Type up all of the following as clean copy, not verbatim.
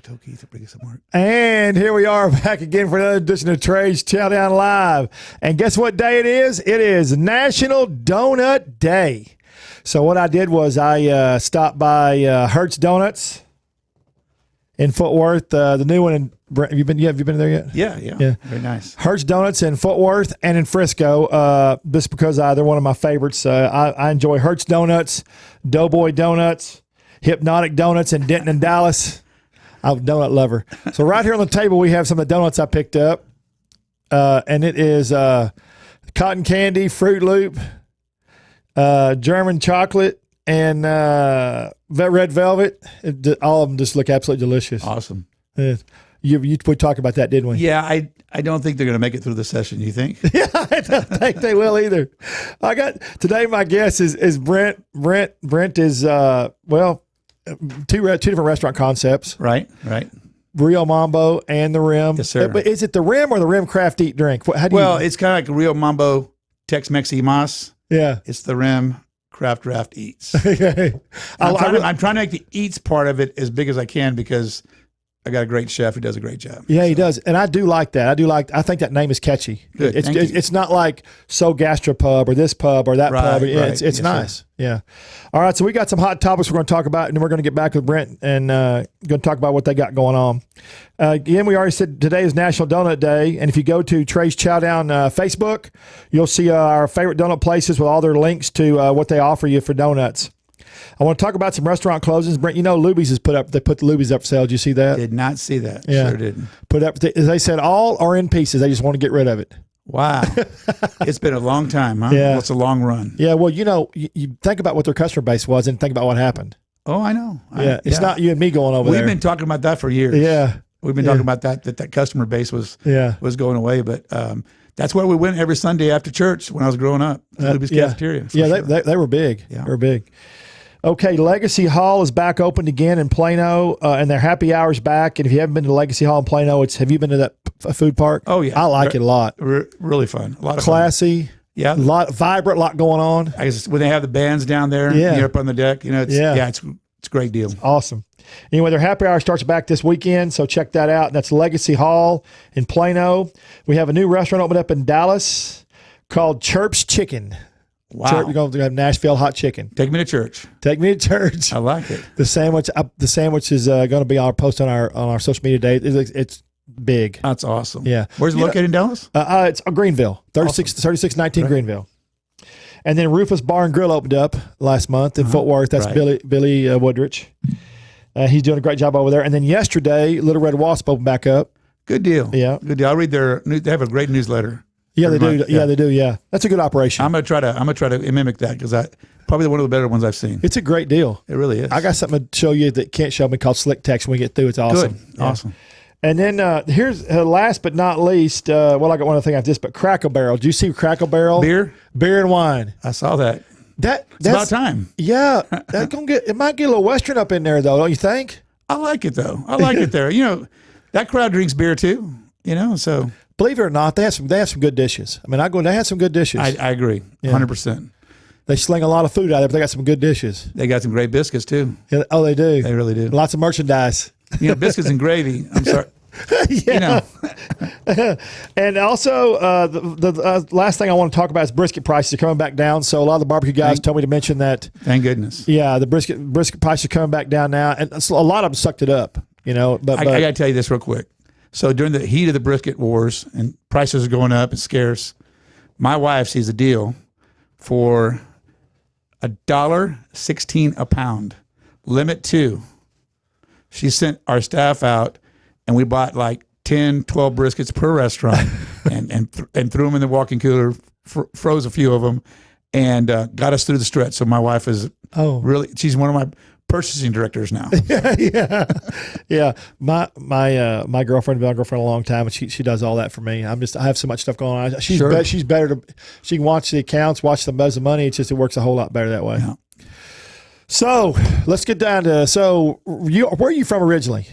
told Keith to bring us some more. And here we are back again for another edition of Trey's Chowdown Live. And guess what day it is? It is National Donut Day. So what I did was I stopped by Hertz Donuts in Fort Worth, the new one in Brent. Have you been there yet? Yeah. Very nice. Hertz Donuts in Fort Worth and in Frisco. Just because they're one of my favorites. I enjoy Hertz Donuts, Doughboy Donuts, Hypnotic Donuts, and Denton and Dallas. I'm a donut lover. So right here on the table, we have some of the donuts I picked up. And it is cotton candy, Fruit Loop, German chocolate, and red velvet. All of them just look absolutely delicious. Awesome. We talked about that, didn't we? Yeah, I don't think they're going to make it through the session. You think? Yeah, I don't think they will either. Today my guess is Brent. Brent is two different restaurant concepts. Right. Rio Mambo and the Rim. Yes, sir. But is it the Rim or the Rim Craft Eat Drink? It's kind of like Rio Mambo Tex-Mex y Mas. Yeah. It's the Rim Craft Draft Eats. Okay. I'm trying to make the eats part of it as big as I can because I got a great chef who does a great job. Yeah, he does. And I do like that. I think that name is catchy. Good. It's not like So Gastropub or this pub or that pub. Yeah, right. It's Yes, nice. sir. Yeah. All right. So we got some hot topics we're going to talk about, and then we're going to get back with Brent and going to talk about what they got going on. Again, we already said today is National Donut Day. And if you go to Trey's Chowdown Facebook, you'll see our favorite donut places with all their links to what they offer you for donuts. I want to talk about some restaurant closings. Brent, Luby's has they put the Luby's up for sale. Did you see that? Did not see that. Yeah. Sure didn't. Put up. They said all are in pieces. They just want to get rid of it. Wow. It's been a long time, huh? Yeah. Well, it's a long run. Yeah. Well, you think about what their customer base was and think about what happened. Oh, I know. It's not you and me going over there. We've been talking about that for years. Yeah. We've been talking about that customer base was going away, but that's where we went every Sunday after church when I was growing up. Luby's Cafeteria. Yeah, sure. they were big. Yeah. They were big. Okay, Legacy Hall is back open again in Plano, and their happy hour's back. And if you haven't been to Legacy Hall in Plano, have you been to that food park? Oh, yeah. I like it a lot. Really fun. A lot of classy. Fun. Yeah. A lot vibrant, a lot going on. I guess when they have the bands down there, up on the deck, it's a great deal. Awesome. Anyway, their happy hour starts back this weekend, so check that out. That's Legacy Hall in Plano. We have a new restaurant opened up in Dallas called Chirp's Chicken. Wow. You're going to have Nashville hot chicken. Take me to church. Take me to church. I like it. The sandwich is going to be on our post on our social media today. It's big. That's awesome. Yeah. Where's it located in Dallas? It's Greenville, 3619 right. Greenville. And then Rufus Bar and Grill opened up last month in Fort Worth. That's right. Billy Woodrich. He's doing a great job over there. And then yesterday, Little Red Wasp opened back up. Good deal. Yeah. Good deal. I'll read they have a great newsletter. Yeah, they do. Yeah, they do. Yeah, that's a good operation. I'm gonna try to mimic that because probably one of the better ones I've seen. It's a great deal. It really is. I got something to show you that can't show me called Slick Text when we get through. It's awesome. Good. Yeah. Awesome. And then here's last but not least. I got one other thing after this, but Crackle Barrel. Do you see Crackle Barrel? Beer and wine. I saw that. That's about time. Yeah, it might get a little Western up in there though, don't you think? I like it though. I like it there. That crowd drinks beer too. So. Believe it or not, they have some good dishes. I mean, they have some good dishes. I agree, 100%. They sling a lot of food out there, but they got some good dishes. They got some great biscuits too. Yeah, oh, they do. They really do. Lots of merchandise. Biscuits and gravy. I'm sorry. Yeah. And also, the last thing I want to talk about is brisket prices are coming back down. So a lot of the barbecue guys told me to mention that. Thank goodness. Yeah, the brisket prices are coming back down now, and a lot of them sucked it up. But I got to tell you this real quick. So during the heat of the brisket wars and prices are going up and scarce, my wife sees a deal for $1.16 a pound, limit 2. She sent our staff out and we bought like 10, 12 briskets per restaurant and threw them in the walk-in cooler, froze a few of them, and got us through the stretch. So my wife is she's one of my purchasing directors now. Yeah. My girlfriend, been my girlfriend a long time, and she does all that for me. I have so much stuff going on. She's better she can watch the accounts, watch the money. It works a whole lot better that way. Yeah. So let's get down to where are you from originally?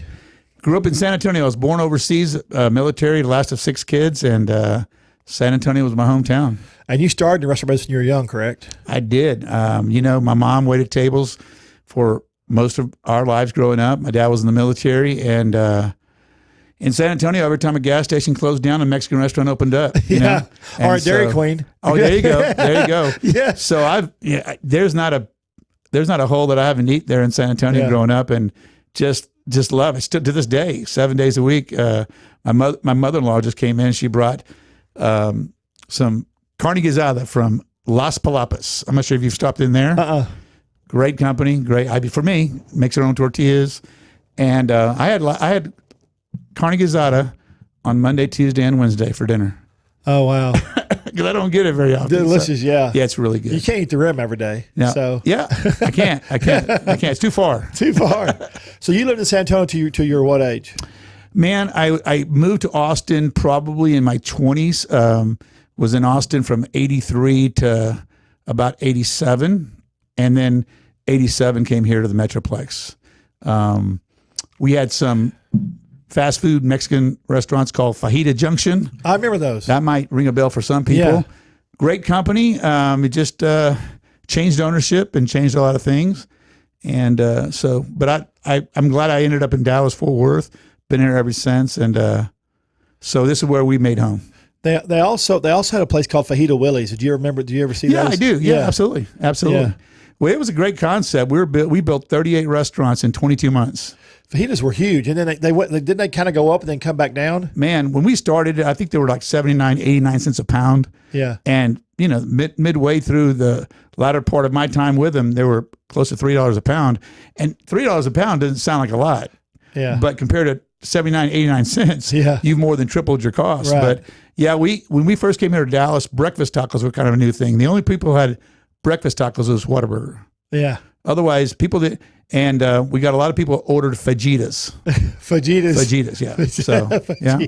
Grew up in San Antonio. I was born overseas, military, the last of 6 kids, and San Antonio was my hometown. And you started in the restaurant business when you were young, correct? I did. My mom waited tables for most of our lives growing up. My dad was in the military, and in San Antonio, every time a gas station closed down, a Mexican restaurant opened up. You know? Or a Dairy Queen. Oh, there you go. There you go. Yeah. So there's not a hole that I haven't eaten there in San Antonio growing up, and just love it. Still to this day, 7 days a week. My mother-in-law just came in. She brought some carne guisada from Las Palapas. I'm not sure if you've stopped in there. Great company, great. For me, makes her own tortillas, and I had carne guisada on Monday, Tuesday, and Wednesday for dinner. Oh wow! Because I don't get it very often. Delicious, yeah. Yeah, it's really good. You can't eat the rim every day. No. So yeah, I can't. It's too far. Too far. So you lived in San Antonio to your what age? Man, I moved to Austin probably in my 20s. Was in Austin from 83 to about 87. And then 87 came here to the Metroplex. We had some fast food Mexican restaurants called Fajita Junction. I remember those. That might ring a bell for some people. Yeah. Great company. It just changed ownership and changed a lot of things. And but I'm glad I ended up in Dallas-Fort Worth. Been here ever since. And so this is where we made home. They also had a place called Fajita Willie's. Did you ever see that? Yeah, I do. Yeah, absolutely. Yeah. Well, it was a great concept. We built 38 restaurants in 22 months. Fajitas were huge, and then didn't they kind of go up and then come back down? Man, when we started, I think they were like 79, 89 cents a pound. Yeah. And midway through the latter part of my time with them, they were close to $3 a pound. And $3 a pound doesn't sound like a lot. Yeah. But compared to 79, 89 cents, you've more than tripled your costs. Right. But yeah, when we first came here to Dallas, breakfast tacos were kind of a new thing. The only people who had breakfast tacos was Whataburger. Yeah. Otherwise, people did, and we got a lot of people ordered fajitas. Fajitas, yeah. So, yeah.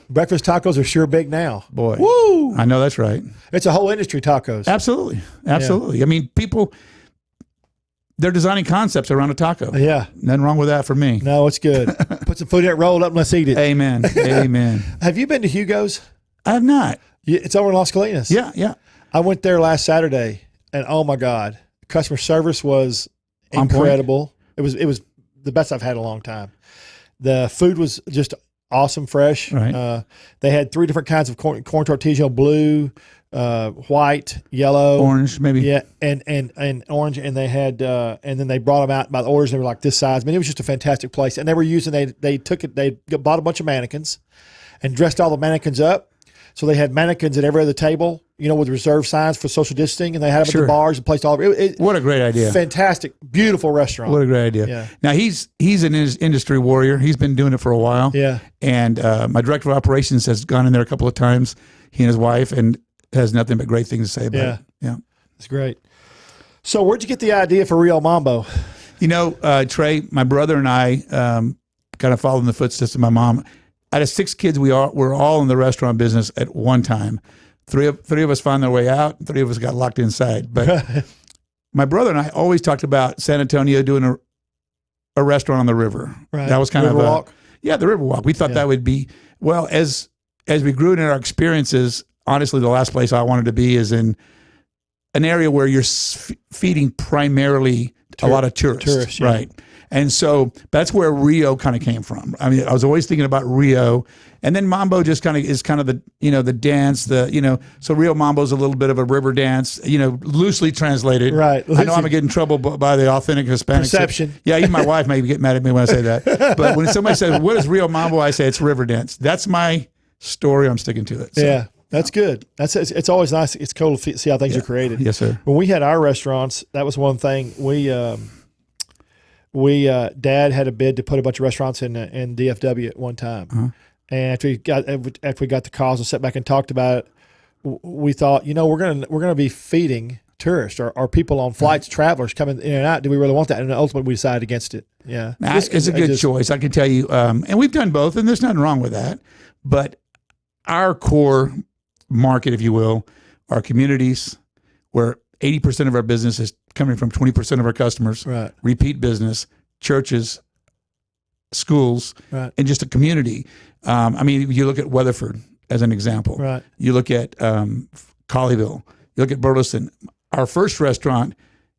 Breakfast tacos are sure big now. Boy. Woo! I know that's right. It's a whole industry, tacos. Absolutely. Absolutely. I mean, they're designing concepts around a taco. Yeah. Nothing wrong with that for me. No, it's good. Put some food in it, roll it up, and let's eat it. Amen. Amen. Have you been to Hugo's? I have not. It's over in Las Colinas. Yeah, yeah. I went there last Saturday, and oh my God, customer service was incredible. It was the best I've had in a long time. The food was just awesome, fresh. Right. They had 3 different kinds of corn tortillas: blue, white, yellow, orange, maybe. Yeah, and orange. And they had, and then they brought them out by the orders. And they were like this size. I mean, it was just a fantastic place. And they were using they bought a bunch of mannequins, and dressed all the mannequins up. So they had mannequins at every other table, with reserved signs for social distancing, and they had them at the bars and placed all over. What a great idea! Fantastic, beautiful restaurant. What a great idea! Yeah. Now he's an industry warrior. He's been doing it for a while. Yeah. And my director of operations has gone in there a couple of times. He and his wife, and has nothing but great things to say about it. Yeah. It's great. So where'd you get the idea for Rio Mambo? Trey, my brother and I kind of followed in the footsteps of my mom. Out of 6 kids, we're all in the restaurant business at one time. Three of us found their way out, and 3 of us got locked inside. But my brother and I always talked about San Antonio doing a restaurant on the river. Right. That was kind river of walk. The Riverwalk. We thought that would be, well, as we grew in our experiences, honestly, the last place I wanted to be is in an area where you're feeding primarily a lot of tourists, right? And so that's where Rio kind of came from. I mean, I was always thinking about Rio, and then Mambo just is kind of the the dance, so Rio Mambo is a little bit of a river dance, loosely translated. Right. I know I'm gonna get in trouble by the authentic Hispanic perception. Yeah, even my wife may get mad at me when I say that. But when somebody says, "What is Rio Mambo?" I say it's river dance. That's my story. I'm sticking to it. So. Yeah. That's good. It's always nice. It's cool to see how things are created. Yes, sir. When we had our restaurants, that was one thing. Dad had a bid to put a bunch of restaurants in DFW at one time, and after we got the calls and sat back and talked about it, we thought, we're gonna be feeding tourists or people on flights, travelers coming in and out. Do we really want that? And ultimately, we decided against it. Yeah, it's a good choice. I can tell you, and we've done both, and there's nothing wrong with that. But our core market, if you will, are communities where 80% of our business is coming from 20% of our customers, right. Repeat business, churches, schools, right. and just a community. I mean, you look at Weatherford as an example. Right. You look at Colleyville. You look at Burleson. Our first restaurant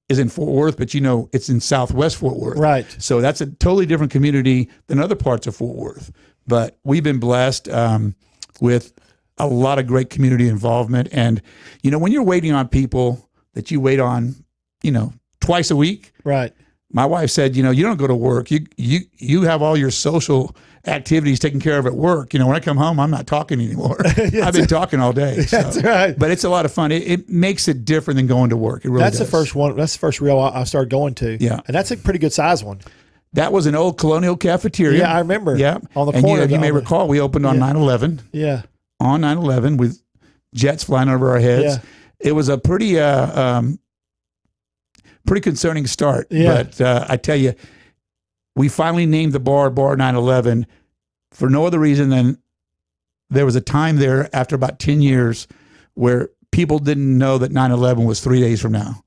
is in Fort Worth, but it's in Southwest Fort Worth. Right. So that's a totally different community than other parts of Fort Worth. But we've been blessed with a lot of great community involvement. And, when you're waiting on people that you wait on, twice a week. Right. My wife said, you don't go to work. You have all your social activities taken care of at work. When I come home, I'm not talking anymore. I've been talking all day. So. That's right. But it's a lot of fun. It makes it different than going to work. It really That's does. the first one. That's the first reel I started going to. Yeah. And that's a pretty good size one. That was an old colonial cafeteria. Yeah, I remember. Yeah. On the and corner. You may recall we opened on 9/11. Yeah. On 9/11 with jets flying over our heads. Yeah. It was a pretty concerning start. Yeah. But I tell you, we finally named the bar 9/11 for no other reason than there was a time there after about 10 years where people didn't know that 9/11 was 3 days from now.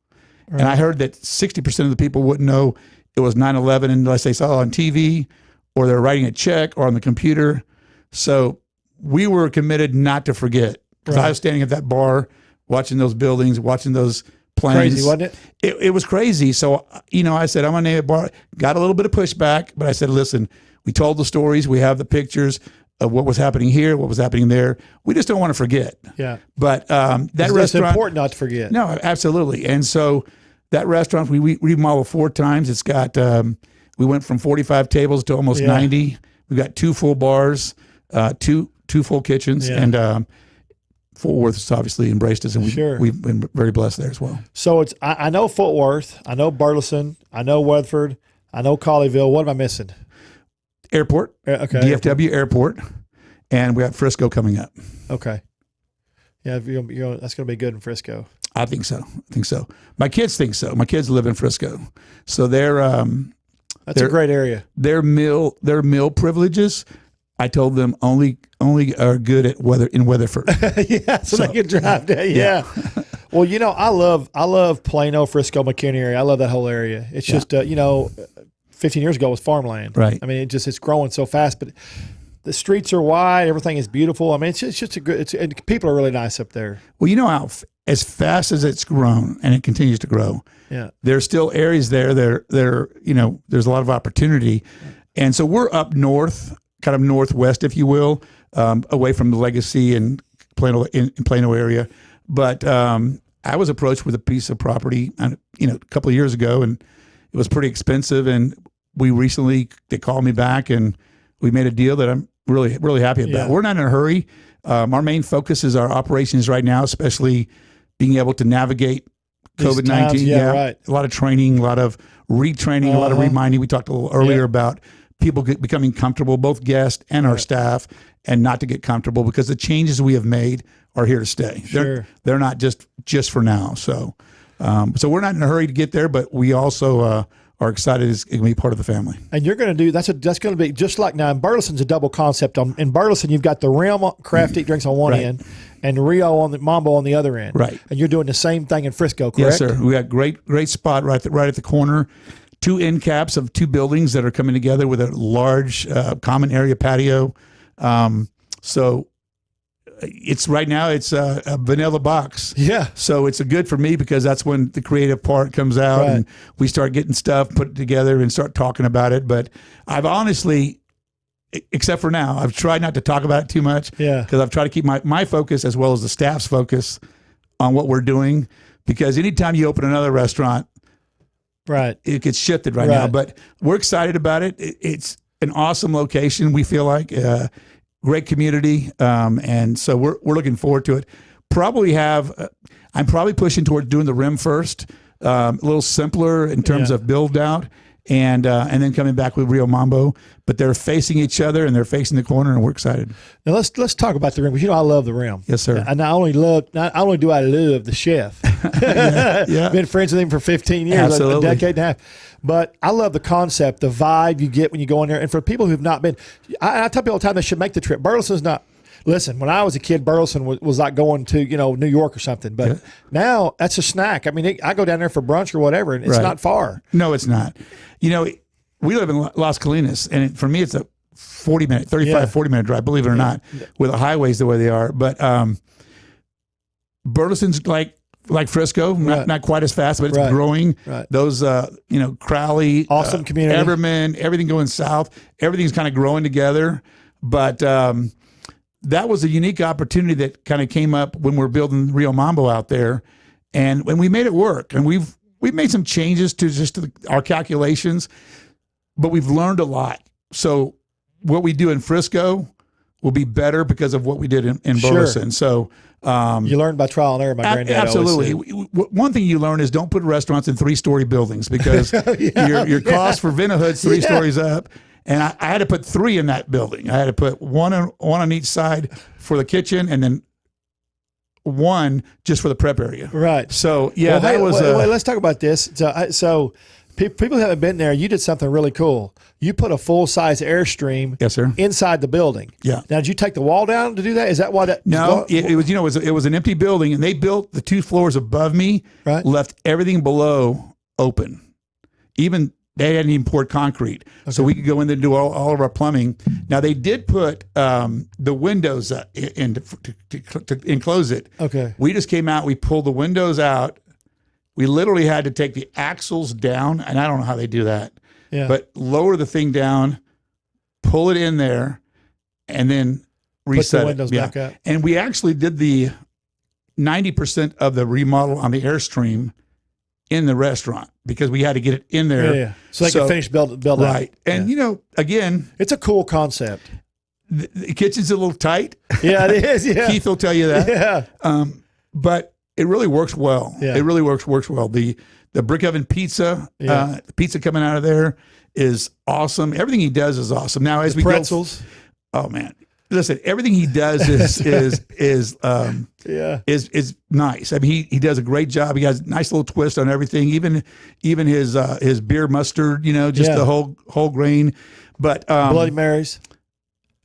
Right. And I heard that 60% of the people wouldn't know it was 9/11 unless they saw it on TV or they're writing a check or on the computer. So we were committed not to forget. Because I was standing at that bar watching those buildings, watching those planes. Crazy, wasn't it? It was crazy. So, I said, I'm going to name it bar. Got a little bit of pushback, but I said, listen, we told the stories. We have the pictures of what was happening here, what was happening there. We just don't want to forget. Yeah. But that it's restaurant. It's important not to forget. No, absolutely. And so that restaurant, we remodeled 4 times. It's got, we went from 45 tables to almost 90. We've got 2 full bars, two full kitchens, and Fort Worth has obviously embraced us, and we've been very blessed there as well. So I know Fort Worth, I know Burleson, I know Weatherford, I know Colleyville. What am I missing? Airport, okay, DFW Airport, and we have Frisco coming up. Okay, yeah, that's going to be good in Frisco. I think so. My kids think so. My kids live in Frisco, so they're that's a great area. Their meal privileges, I told them only are good at in Weatherford. So they can drive there. Yeah. Well, I love Plano, Frisco, McKinney area. I love that whole area. It's just 15 years ago it was farmland. Right. I mean, it's growing so fast, but the streets are wide. Everything is beautiful. I mean, it's just a good. And people are really nice up there. Well, how as fast as it's grown and it continues to grow. Yeah. There's still areas there. There's a lot of opportunity, and so we're up north. Kind of northwest, if you will, away from the Legacy and Plano area. But I was approached with a piece of property, a couple of years ago, and it was pretty expensive. And they called me back, and we made a deal that I'm really, really happy about. Yeah. We're not in a hurry. Our main focus is our operations right now, especially being able to navigate COVID-19. Right. A lot of training, a lot of retraining, a lot of reminding. We talked a little earlier about people becoming comfortable, both guests and our staff, and not to get comfortable because the changes we have made are here to stay. Sure. They're not just for now. So we're not in a hurry to get there, but we also are excited it's going to be part of the family. And you're going to do that's going to be just like now. In Burleson's a double concept. In Burleson, you've got the Rim Crafty drinks on one end, and Rio on the Mambo on the other end. Right. And you're doing the same thing in Frisco, correct? Yes, sir. We got great spot right at the corner. 2 end caps of 2 buildings that are coming together with a large common area patio. So it's right now it's a vanilla box. Yeah. So it's good for me because that's when the creative part comes out and we start getting stuff put together and start talking about it. But I've honestly, except for now, I've tried not to talk about it too much. Yeah. Because I've tried to keep my focus as well as the staff's focus on what we're doing. Because anytime you open another restaurant, it gets shifted right now, but we're excited about it. It's an awesome location. We feel like great community, and so we're looking forward to it. I'm probably pushing toward doing the Rim first, a little simpler in terms of build out, and then coming back with Rio Mambo. But they're facing each other and they're facing the corner, and we're excited. Now let's talk about the Rim because I love the Rim. Yes, sir. And not only do I love the chef. Been friends with him for 15 years, Absolutely. a decade and a half. But I love the concept, the vibe you get when you go in there. And for people who've not been, I tell people all the time they should make the trip. Burleson's not. Listen, when I was a kid, Burleson was like going to New York or something. But now that's a snack. I mean, I go down there for brunch or whatever, and it's not far. No, it's not. We live in Las Colinas, and for me, it's a 40-minute drive, believe it or not, with the highways the way they are. But Burleson's like like Frisco, not quite as fast, but it's growing. Right. Those, Crowley, awesome community, Everman, everything going south, everything's kind of growing together. But that was a unique opportunity that kind of came up when we're building Rio Mambo out there, and when we made it work. And we've made some changes to our calculations, but we've learned a lot. So what we do in Frisco will be better because of what we did in Burleson. So you learn by trial and error. My granddad absolutely. One thing you learn is don't put restaurants in 3-story buildings because your cost for Vinahood's 3 stories up. And I had to put 3 in that building. I had to put one on each side for the kitchen, and then 1 just for the prep area. Right. So let's talk about this. So people who haven't been there, you did something really cool. You put a full-size Airstream, yes, sir, inside the building. Yeah. Now, did you take the wall down to do that? Is that why that? No, it was an empty building, and they built the 2 floors above me, left everything below open. Even they hadn't even poured concrete, so we could go in there and do all of our plumbing. Now, they did put the windows in to enclose it. Okay. We just came out, we pulled the windows out. We literally had to take the axles down, and I don't know how they do that. Yeah. But lower the thing down, pull it in there, and then reset put the windows back up. And we actually did the 90% of the remodel on the Airstream in the restaurant because we had to get it in there. Yeah. So they could finish build out. Right. And, again, it's a cool concept. The kitchen's a little tight. Yeah, it is. Yeah. Keith will tell you that. Yeah. But it really works well. Yeah. It really works well. The brick oven pizza, the pizza coming out of there is awesome. Everything he does is awesome. Now, as we pretzels. Oh man, listen, everything he does is nice. I mean, he does a great job. He has a nice little twist on everything. Even his beer mustard, the whole grain. But Bloody Marys.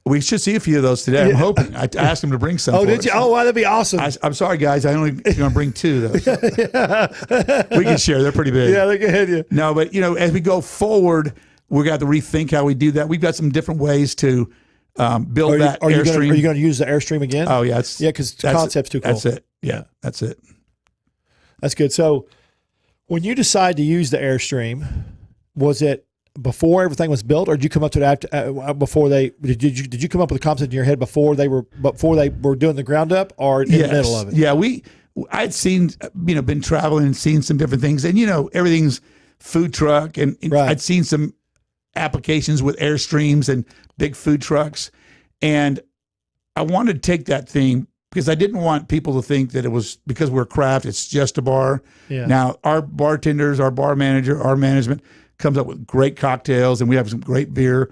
We should see a few of those today. I'm hoping. I asked him to bring some. Oh, did you? Oh, wow, that'd be awesome. I'm sorry, guys. I only going to bring 2 of those. We can share. They're pretty big. Yeah, they're good. Yeah. No, but as we go forward, we got to rethink how we do that. We've got some different ways to build that Airstream. Are you going to use the Airstream again? Oh yeah, because the concept's too cool. That's it. Yeah, that's it. That's good. So, when you decide to use the Airstream, was it before everything was built, or did you come up to it after? Before they did you come up with a concept in your head before they were doing the ground up, or in the middle of it? Yeah, I'd seen been traveling and seen some different things, and everything's food truck, and I'd seen some applications with Airstreams and big food trucks, and I wanted to take that thing because I didn't want people to think that it was because we're a craft, it's just a bar. Yeah. Now our bartenders, our bar manager, our management comes up with great cocktails, and we have some great beer,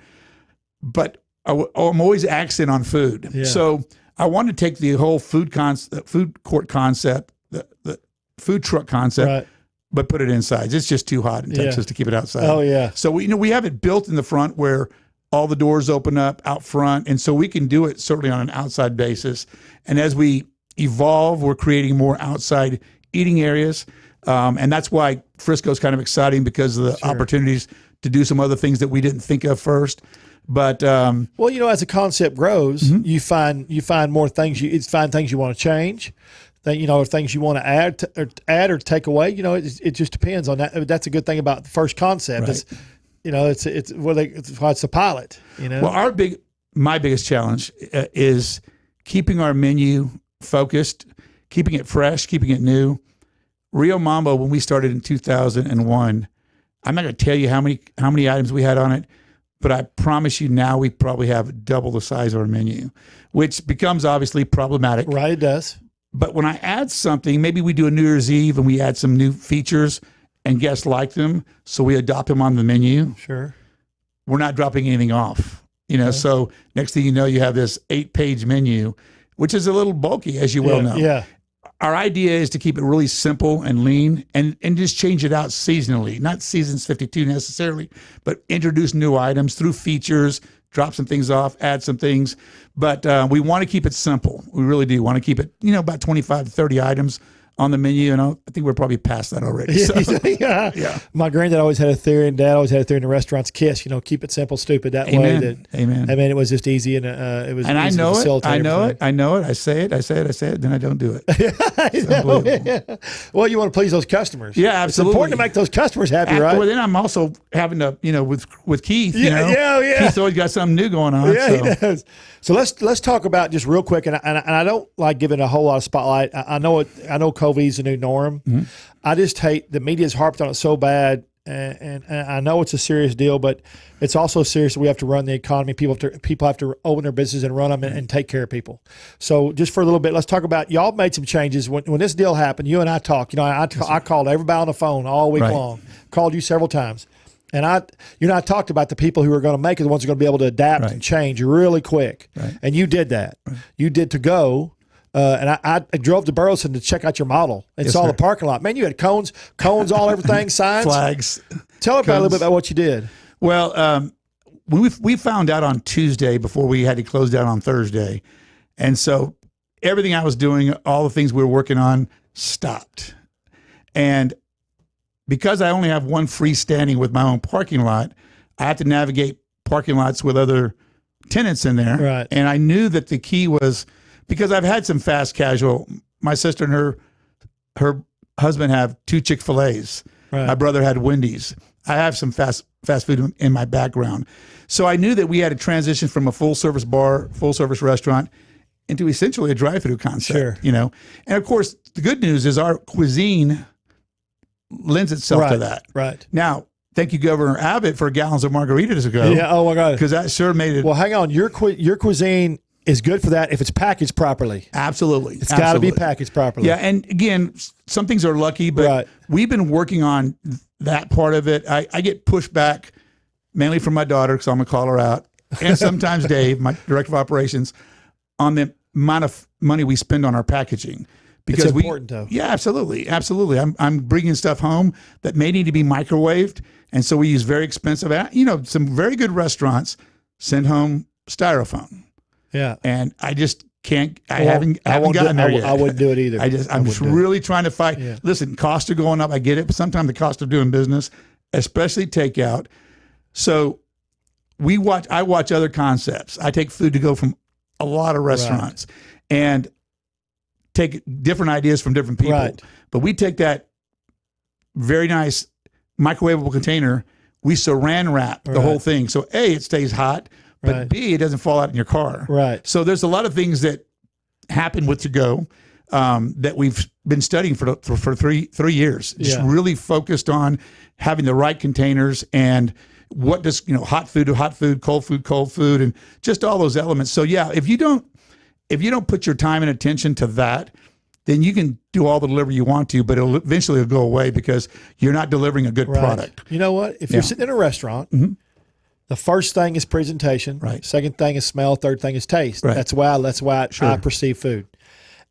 but I'm always accent on food. Yeah. So I wanted to take the whole food court concept, the food truck concept, but put it inside. It's just too hot in Texas to keep it outside. Oh yeah. So we have it built in the front where all the doors open up out front, and so we can do it certainly on an outside basis. And as we evolve, we're creating more outside eating areas. And that's why Frisco's kind of exciting because of the opportunities to do some other things that we didn't think of first. But as a concept grows, you find more things. You find things you want to change, or things you want to add or take away. It just depends on that. That's a good thing about the first concept. Right. It's why it's a pilot. Well, my biggest challenge is keeping our menu focused, keeping it fresh, keeping it new. Rio Mambo, when we started in 2001, I'm not going to tell you how many items we had on it, but I promise you now we probably have double the size of our menu, which becomes obviously problematic. Right, it does. But when I add something, maybe we do a New Year's Eve and we add some new features and guests like them, so we adopt them on the menu. Sure. We're not dropping anything off. So next thing you know, you have this 8-page menu, which is a little bulky, as you well know. Yeah. Our idea is to keep it really simple and lean and just change it out seasonally, not seasons 52 necessarily, but introduce new items through features, drop some things off, add some things. But we want to keep it simple. We really do want to keep it, about 25 to 30 items on the menu, and I think we're probably past that already. So, yeah. My granddad always had a theory, and Dad always had a theory in the restaurants: KISS. Keep it simple, stupid. That Amen. way, Amen. I mean, it was just easy, and it was. And easy I know to it. facilitate I know everything. it. I know it. I say it. Then I don't do it. It's Yeah. unbelievable. Well, you want to please those customers. Yeah, absolutely. It's important to make those customers happy, right? Well, then I'm also having to, with Keith. Yeah. Keith's always got something new going on. Yeah, he does. So let's talk about just real quick, and I don't like giving a whole lot of spotlight. I know COVID's the new norm. Mm-hmm. I just hate the media's harped on it so bad, and I know it's a serious deal, but it's also serious that we have to run the economy. People have to open their business and run them and take care of people. So just for a little bit, let's talk about y'all made some changes when this deal happened. You and I talked. I called everybody on the phone all week long. Called you several times. And I talked about the people who are going to make it, the ones who are going to be able to adapt and change really quick. Right. And you did that. Right. You did to go. And I drove to Burleson to check out your model and saw the parking lot. Man, you had cones, all everything, signs, flags. Tell everybody a little bit about what you did. Well, we found out on Tuesday before we had to close down on Thursday, and so everything I was doing, all the things we were working on, stopped. And because I only have one freestanding with my own parking lot, I have to navigate parking lots with other tenants in there. Right. And I knew that the key was, because I've had some fast casual. My sister and her husband have 2 Chick-fil-A's. Right. My brother had Wendy's. I have some fast food in my background. So I knew that we had to transition from a full service bar, full service restaurant into essentially a drive-through concept. Sure. And of course, the good news is our cuisine lends itself to that. Right. Now, thank you, Governor Abbott, for gallons of margaritas ago. Yeah. Oh my God. Because that sure made it. Well, hang on. Your cuisine is good for that if it's packaged properly. Absolutely. It's got to be packaged properly. Yeah. And again, some things are lucky, but we've been working on that part of it. I get pushback mainly from my daughter, because I'm going to call her out, and sometimes Dave, my director of operations, on the amount of money we spend on our packaging. Because it's important, though. Yeah, absolutely. I'm bringing stuff home that may need to be microwaved, and so we use very expensive. Some very good restaurants send home styrofoam. Yeah, and I just can't. I haven't gotten there yet. I wouldn't do it either. I'm just really trying to fight. Yeah. Listen, costs are going up. I get it, but sometimes the cost of doing business, especially takeout. So I watch other concepts. I take food to go from a lot of restaurants, and take different ideas from different people. Right. But we take that very nice microwavable container, we saran wrap the whole thing. So A, it stays hot, but B, it doesn't fall out in your car. Right. So there's a lot of things that happen with to go that we've been studying for 3 years. Just really focused on having the right containers and what does hot food to hot food, cold food, and just all those elements. So yeah, if you don't put your time and attention to that, then you can do all the delivery you want to, but it'll eventually go away because you're not delivering a good product. You know what? If you're sitting in a restaurant, the first thing is presentation. Right. Second thing is smell. Third thing is taste. Right. That's why I perceive food.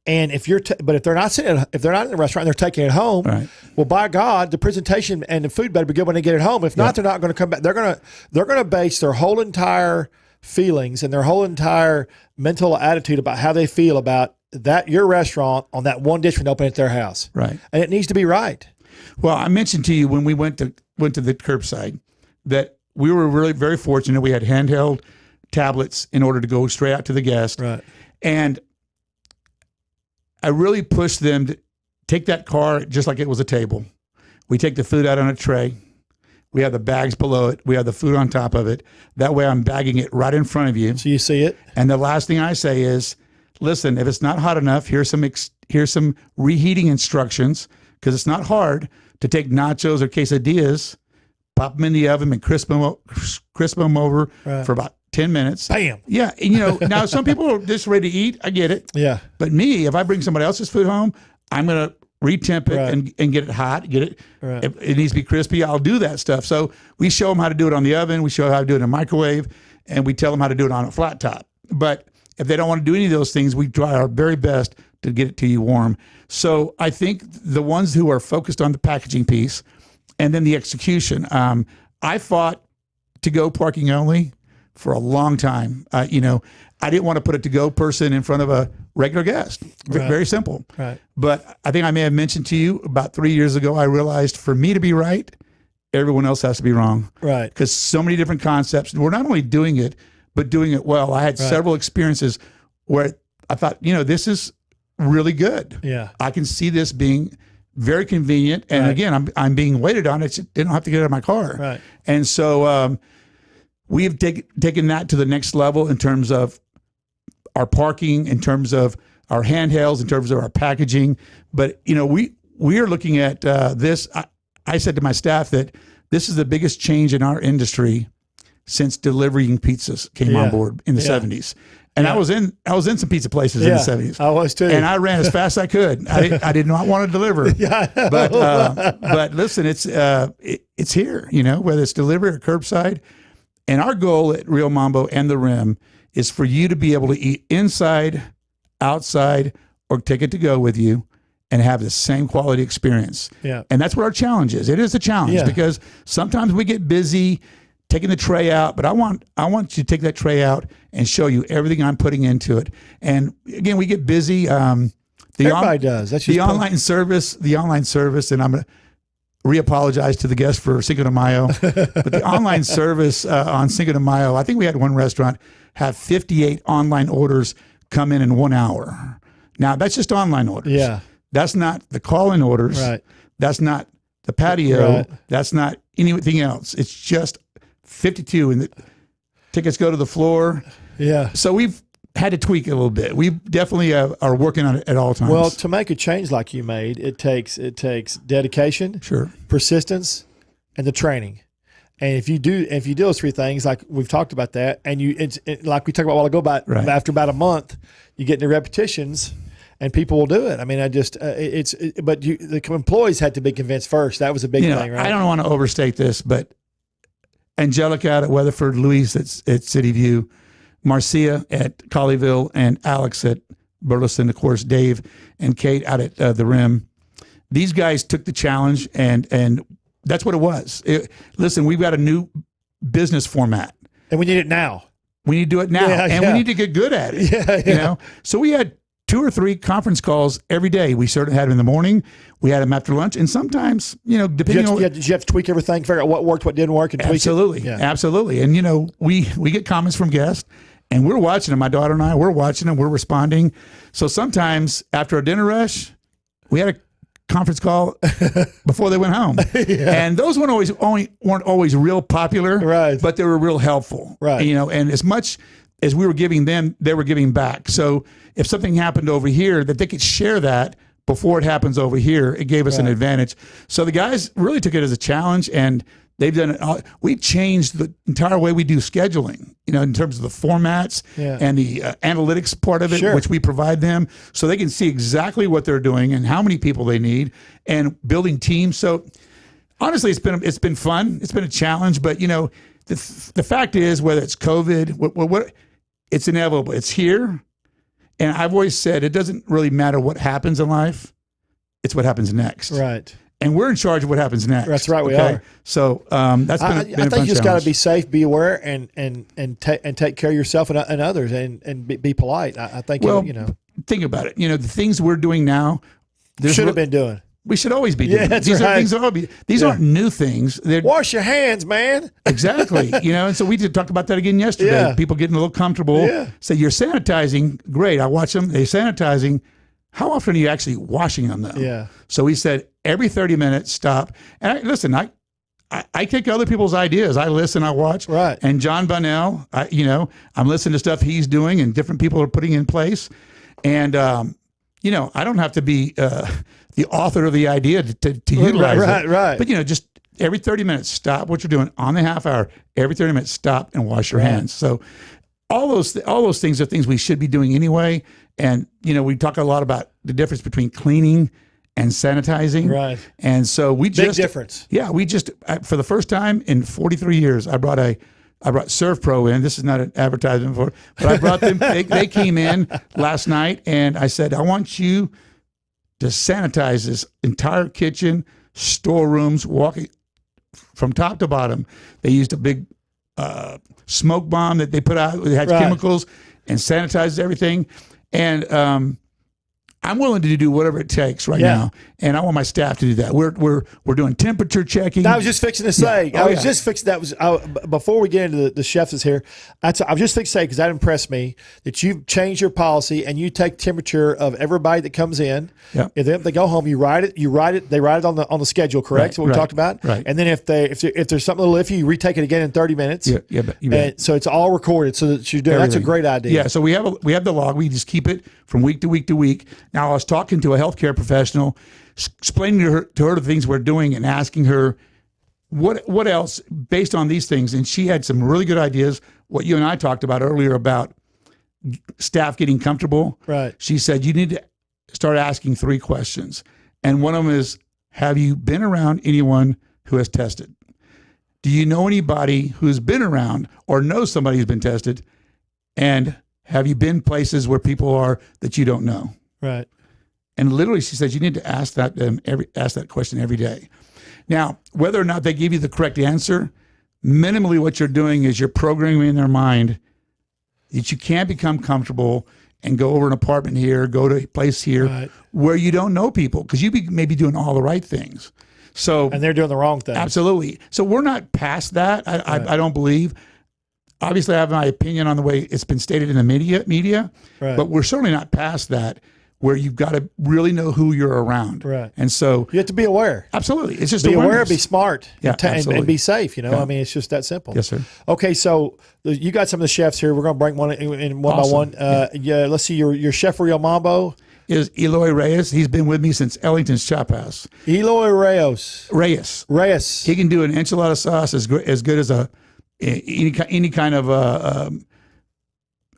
And if they're not in the restaurant and they're taking it home, well, by God, the presentation and the food better be good when they get it home. If not, they're not going to come back. They're going to base their whole entire feelings and their whole entire mental attitude about how they feel about your restaurant on that one dish when they open at their house. Right. And it needs to be right. Well, I mentioned to you when we went to the curbside that we were really very fortunate. We had handheld tablets in order to go straight out to the guest. Right. And I really pushed them to take that car just like it was a table. We take the food out on a tray. We have the bags below it. We have the food on top of it. That way I'm bagging it right in front of you. So you see it. And the last thing I say is, listen, if it's not hot enough, here's some reheating instructions, because it's not hard to take nachos or quesadillas, pop them in the oven and crisp them over for about 10 minutes. Bam. Yeah. And now some people are just ready to eat. I get it. Yeah. But me, if I bring somebody else's food home, I'm going to retemp it and get it hot, get it. Right. If it needs to be crispy, I'll do that stuff. So we show them how to do it on the oven. We show them how to do it in a microwave, and we tell them how to do it on a flat top. But if they don't want to do any of those things, we try our very best to get it to you warm. So I think the ones who are focused on the packaging piece and then the execution, I fought to go parking only for a long time. You know, I didn't want to put a to-go person in front of a regular guest. Right. Very simple. Right. But I think I may have mentioned to you about 3 years ago, I realized for me to be right, everyone else has to be wrong. Right. Because so many different concepts. We're not only doing it, but doing it well. I had several experiences where I thought, you know, this is really good. Yeah. I can see this being very convenient. And again, I'm being waited on. They don't have to get out of my car. Right. And so we have taken that to the next level in terms of our parking, in terms of our handhelds, in terms of our packaging. But, you know, we are looking at this. I said to my staff that this is the biggest change in our industry since delivering pizzas came on board in the 70s. And I was in some pizza places in the 70s. I was too. And I ran as fast as I could. I did not want to deliver. But listen, it's here, you know, whether it's delivery or curbside. And our goal at Rio Mambo and the Rim is for you to be able to eat inside, outside, or take it to go with you and have the same quality experience. Yeah. And that's what our challenge is. It is a challenge because sometimes we get busy taking the tray out, but I want you to take that tray out and show you everything I'm putting into it. And again, we get busy. Everybody does. That's just the online service, and I'm going to re-apologize to the guests for Cinco de Mayo, but the online service on Cinco de Mayo, I think we had one restaurant have 58 online orders come in 1 hour. Now, that's just online orders. Yeah. That's not the call-in orders. Right. That's not the patio. Right. That's not anything else. It's just 52, and the tickets go to the floor. Yeah. So we've had to tweak it a little bit. We definitely are working on it at all times. Well, to make a change like you made, it takes dedication, persistence, and the training. And if you do those three things, like we've talked about that, and like we talked about a while ago, after about a month, you get into repetitions, and people will do it. I mean, but the employees had to be convinced first. That was a big thing, right? I don't want to overstate this, but Angelica out at Weatherford, Luis at City View, Marcia at Colleyville, and Alex at Burleson, of course, Dave and Kate out at the Rim. These guys took the challenge, and that's what it was. Listen, we've got a new business format. And we need it now. We need to do it now, and we need to get good at it. You know, so we had 2 or 3 conference calls every day. We certainly had them in the morning. We had them after lunch, and sometimes, you know, depending on did you have to tweak everything, figure out what worked, what didn't work, and tweak it? Absolutely. And you know, we get comments from guests, and we're watching them. My daughter and I, we're watching them. We're responding. So sometimes after a dinner rush, we had a conference call before they went home. And those weren't always real popular, right? But they were real helpful, right? You know, and as much as we were giving them, they were giving back. So if something happened over here, that they could share that before it happens over here, it gave us an advantage. So the guys really took it as a challenge, and they've done it. We changed the entire way we do scheduling, you know, in terms of the formats and the analytics part of it, which we provide them, so they can see exactly what they're doing and how many people they need, and building teams. So honestly, it's been fun. It's been a challenge, but you know, the fact is, whether it's COVID, what it's inevitable. It's here. And I've always said, it doesn't really matter what happens in life. It's what happens next. Right. And we're in charge of what happens next. That's right. We are. So that's been a I think you just got to be safe, be aware, and take care of yourself and others, and be polite. I think, you know. Think about it. You know, the things we're doing now. Should have been doing. We should always be doing. These are things these aren't new things. Wash your hands, man. Exactly. You know, and so we did talk about that again yesterday. Yeah. People getting a little comfortable. Yeah. Say, you're sanitizing. Great. I watch them. They're sanitizing. How often are you actually washing them, though? Yeah. So we said every 30 minutes, stop. And listen, I take other people's ideas. I listen, I watch. Right. And John Bunnell, I'm listening to stuff he's doing and different people are putting in place. And, you know, I don't have to be the author of the idea to utilize it. Right. But, you know, just every 30 minutes, stop what you're doing on the half hour. Every 30 minutes, stop and wash your hands. So all those things are things we should be doing anyway. And, you know, we talk a lot about the difference between cleaning and sanitizing. Right. And so big difference. Yeah. For the first time in 43 years, I brought Surf Pro in. This is not an advertisement for, but I brought them. They came in last night, and I said, I want you to sanitize this entire kitchen, storerooms, walking from top to bottom. They used a big smoke bomb that they put out. It has chemicals and sanitizes everything. And I'm willing to do whatever it takes now, and I want my staff to do that. We're doing temperature checking. I was just fixing to say. I was just fixing that was before we get into the chefs is here. I was just fixing to say because that impressed me that you've changed your policy and you take temperature of everybody that comes in. Yep. If they go home, you write it. They write it on the schedule, correct? Right, So what we talked about. Right. And then if there's something a little iffy, you retake it again in 30 minutes. Yeah. And so it's all recorded. So that you're doing. Everything. That's a great idea. Yeah. So we have the log. We just keep it from week to week to week. Now I was talking to a healthcare professional, explaining to her the things we're doing and asking her what else based on these things. And she had some really good ideas. What you and I talked about earlier about staff getting comfortable. Right. She said, you need to start asking 3 questions. And one of them is, have you been around anyone who has tested? Do you know anybody who's been around or knows somebody who's been tested? And have you been places where people are that you don't know? Right. And literally, she says you need to ask that question every day. Now, whether or not they give you the correct answer, minimally what you're doing is you're programming in their mind that you can't become comfortable and go over an apartment here, go to a place here where you don't know people because you may be doing all the right things. So and they're doing the wrong thing. Absolutely. So we're not past that. I don't believe. Obviously, I have my opinion on the way it's been stated in the media, but we're certainly not past that, where you've got to really know who you're around. Right. And so you have to be aware. Absolutely. It's just be awareness. aware, be smart, and be safe. I mean, it's just that simple. Yes, sir. Okay, so you got some of the chefs here. We're going to bring one in one Awesome. by one. Let's see, your chef Rio Mambo. Is Eloy Reyes. He's been with me since Ellington's Chop House. Eloy Reyes. He can do an enchilada sauce as good as any kind of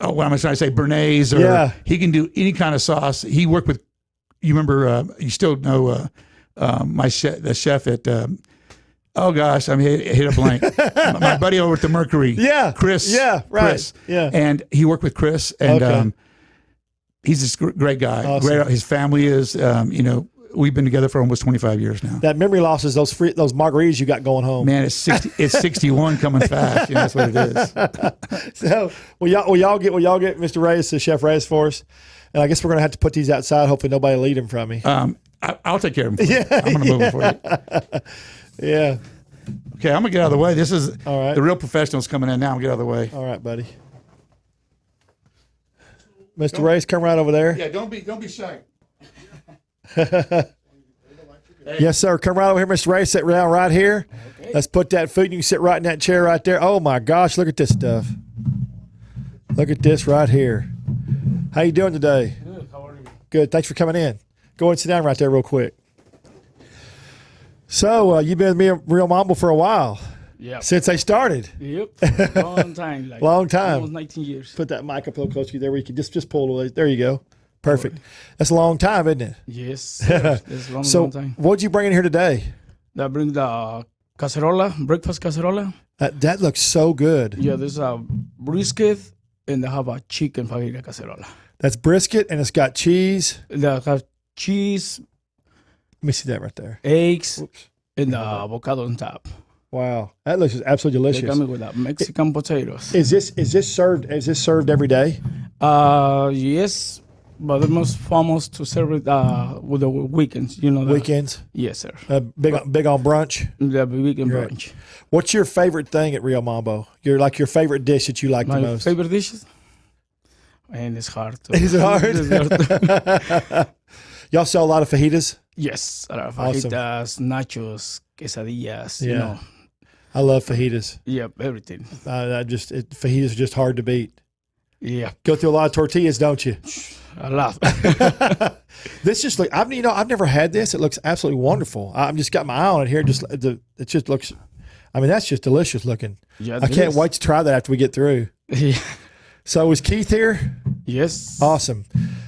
what am I trying to say, Bernaise, or he can do any kind of sauce. He worked with, you remember, you still know the chef at oh gosh, I'm hit a blank. My buddy over at the Mercury, Chris. Chris. And he worked with Chris, and he's this great guy. Awesome. Great. His family is, we've been together for almost 25 years now. That memory loss is those margaritas you got going home. Man, it's 61 coming fast. That's what it is. So, will y'all get Mr. Reyes, the Chef Reyes, for us? And I guess we're going to have to put these outside. Hopefully nobody will lead them from me. I'll take care of them for you. I'm going to move them for you. Yeah. Okay, I'm going to get out of the way. This is all right. The real professionals coming in now. I'm going to get out of the way. All right, buddy. Mr. Reyes, come right over there. Yeah, don't be shy. Yes, sir. Come right over here, Mr. Reyes. Sit down right here. Okay. Let's put that food. You can sit right in that chair right there. Oh my gosh, look at this stuff. Look at this right here. How you doing today? Good. How are you? Good. Thanks for coming in. Go and sit down right there real quick. So you've been with me and Rio Mambo for a while. Yeah. Since they started. Yep. Long time. Long time. Almost 19 years. Put that mic up a little closer to you there where you can just pull it away. There you go. Perfect. That's a long time, isn't it? Yes. It's long, so long time. What'd you bring in here today? That brings the cacerola, breakfast cacerola. That looks so good. Yeah, there's a brisket and they have a chicken fajita cacerola. That's brisket and it's got cheese. They have cheese. Let me see that right there. Eggs. Oops. And the avocado on top. Wow, that looks absolutely delicious. They come with the Mexican potatoes. Is this served every day? Yes, but the most famous to serve it with the weekends. Weekends. Yes, sir. Big on brunch. The weekend brunch. What's your favorite thing at Rio Mambo? Your favorite dish that you like the most? My favorite dishes. And it's hard. Is it hard? Y'all sell a lot of fajitas? Yes, a lot of fajitas, nachos, quesadillas. Yeah. I love fajitas. Yep, everything. Fajitas are just hard to beat. Yeah. Go through a lot of tortillas, don't you? A lot. This just like I've never had this. It looks absolutely wonderful. I've just got my eye on it here. It just looks. I mean, that's just delicious looking. Yeah, I can't wait to try that after we get through. Yeah. So is Keith here? Yes. Awesome.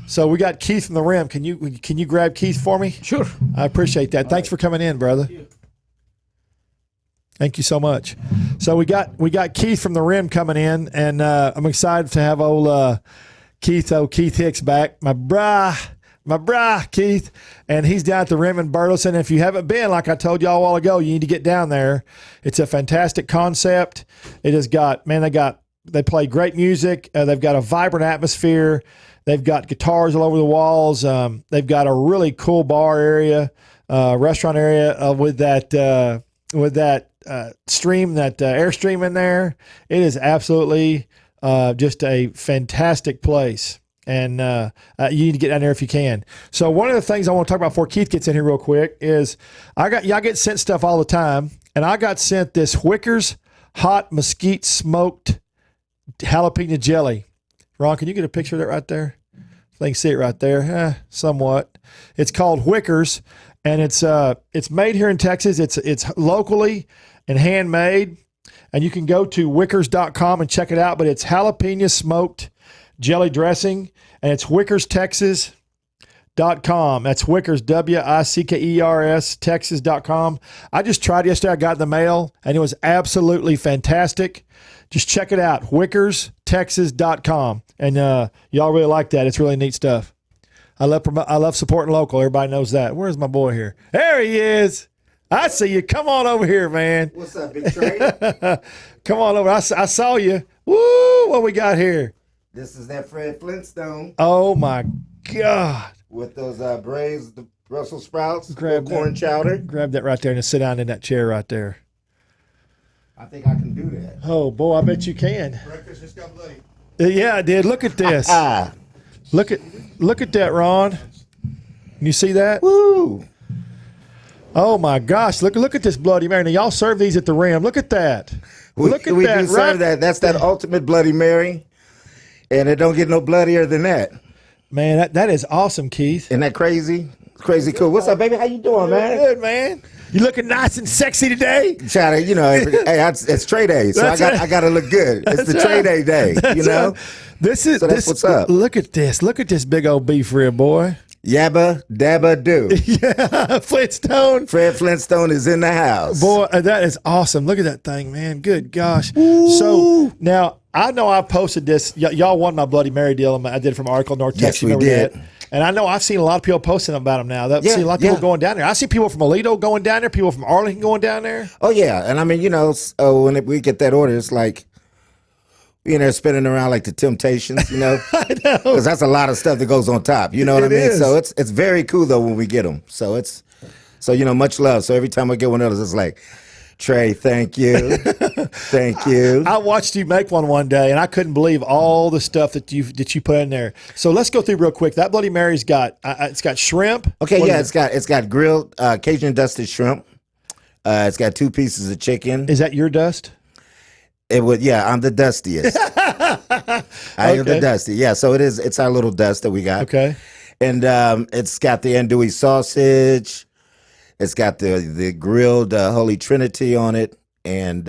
So we got Keith from the Rim. Can you grab Keith for me? Sure. I appreciate that. Thanks for coming in, brother. Thank you so much. So we got Keith from the Rim coming in, and I'm excited to have old Keith Hicks back. My my brah, Keith, and he's down at the Rim in Burleson. If you haven't been, like I told y'all a while ago, you need to get down there. It's a fantastic concept. It has got, man, they play great music. They've got a vibrant atmosphere. They've got guitars all over the walls. They've got a really cool bar area, restaurant area with that stream, that Airstream in there. It is absolutely just a fantastic place. And you need to get down there if you can. So one of the things I want to talk about before Keith gets in here real quick is y'all get sent stuff all the time, and I got sent this Whickers hot mesquite smoked jalapeno jelly. Ron, can you get a picture of that right there? They can see it right there, somewhat. It's called Whickers, and it's made here in Texas. It's locally and handmade, and you can go to Whickers.com and check it out. But it's jalapeno smoked jelly dressing, and it's WhickersTexas.com. That's Whickers, WICKERS, Texas.com. I just tried it yesterday. I got in the mail, and it was absolutely fantastic. Just check it out, WhickersTexas.com. And y'all really like that. It's really neat stuff. I love supporting local. Everybody knows that. Where's my boy here? There he is. I see you. Come on over here, man. What's up, Big Trey? Come on over. I saw you. Woo! What we got here? This is that Fred Flintstone Oh my God! with those braised Brussels sprouts, Grab corn chowder. Grab that right there and just sit down in that chair right there. I think I can do that. Oh boy, I bet you can. Breakfast just got bloody. Yeah, I did. Look at this. Look at that, Ron. Can you see that? Woo! Oh my gosh! Look at this Bloody Mary. Now y'all serve these at the Rim. Look at that. Look at we that. do serve that. That's that ultimate Bloody Mary, and it don't get no bloodier than that. Man, that is awesome, Keith. Isn't that crazy? Crazy cool. What's up, baby? How you doing, man? Good, man. You looking nice and sexy today. Try to, it's Trey Day, so I got to look good. It's the Trey Day, you know. This is what's up. Look at this. Look at this big old beef rib, boy. Yabba dabba do. Yeah, Flintstone. Fred Flintstone is in the house. Boy, that is awesome. Look at that thing, man. Good gosh. Ooh. So now I know I posted this. Y'all won my Bloody Mary deal. I did it from Article, North Texas. Yes, we did. That? And I know I've seen a lot of people posting about them now. I've seen a lot of people going down there. I see people from Aledo going down there, people from Arlington going down there. Oh, yeah. And I mean, when we get that order, it's like, spinning around like the Temptations, I know. Because that's a lot of stuff that goes on top. You know what I mean? Is. So it's very cool, though, when we get them. So much love. So every time I get one of those, it's like, Trey, thank you. Thank you. I watched you make one day, and I couldn't believe all the stuff that you put in there. So let's go through real quick. That Bloody Mary's got it's got shrimp. Okay, it's got grilled Cajun dusted shrimp. It's got 2 pieces of chicken. Is that your dust? I'm the dustiest. I am the dusty. Yeah, so it is. It's our little dust that we got. Okay. And it's got the andouille sausage. It's got the grilled Holy Trinity on it, and